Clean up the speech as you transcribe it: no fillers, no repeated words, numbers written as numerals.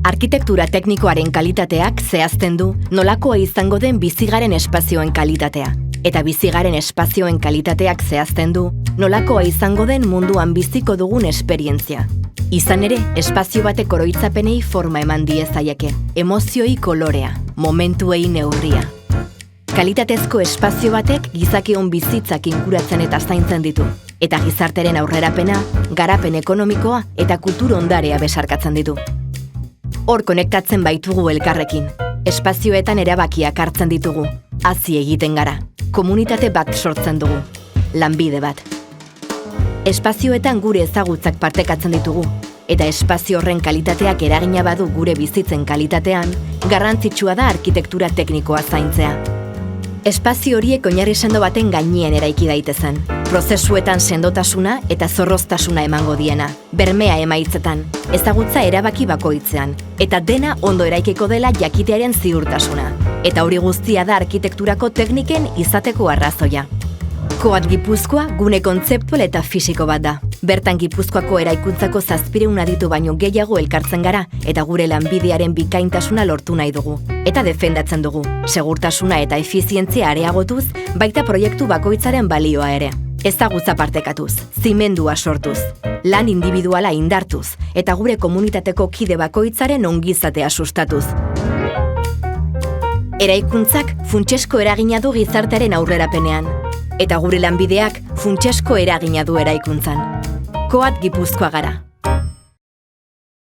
Arkitektura teknikoaren kalitateak zehazten du nolakoa izango den bizigaren espazioen kalitatea. Eta bizigaren espazioen kalitateak zehazten du nolakoa izango den munduan biziko dugun esperientzia. Izan ere, espazio batek oroitzapenei forma eman diezaieke, emozioi kolorea, momentuei neurria. Kalitatezko espazio batek gizakion bizitzak inkuratzen eta zaintzen ditu, eta gizarteren aurrerapena, garapen ekonomikoa eta kultur ondarea besarkatzen ditu. Hor konektatzen baitugu elkarrekin, espazioetan erabakiak hartzen ditugu, hazi egiten gara, komunitate bat sortzen dugu, lanbide bat. Espazioetan gure ezagutzak partekatzen ditugu, eta espazio horren kalitateak eragina badu gure bizitzen kalitatean, garrantzitsua da arkitektura teknikoa zaintzea. Espazio horiek oinarri sendo baten gainean eraiki daitezen, prozesuetan sendotasuna eta zorroztasuna emango diena, bermea emaitzetan, ezagutza erabaki bakoitzean, eta dena ondo eraikiko dela jakitearen ziurtasuna. Eta hori guztia da arkitekturako tekniken izateko arrazoia. Koat Gipuzkoa gune kontzeptual eta fisiko bat da. Bertan Gipuzkoako eraikuntzako 700 aditu baino gehiago elkartzen gara eta gure lanbidearen bikaintasuna lortu nahi dugu. Eta defendatzen dugu, segurtasuna eta efizientzia areagotuz, baita proiektu bakoitzaren balioa ere. Ezagutza partekatuz, zimendua sortuz, lan indibiduala indartuz eta gure komunitateko kide bakoitzaren ongizatea sustatuz. Eraikuntzak funtsesko eragina du gizartearen aurrerapenean, eta gure lanbideak funtsesko eragina du eraikuntzan. Koat Gipuzkoa gara.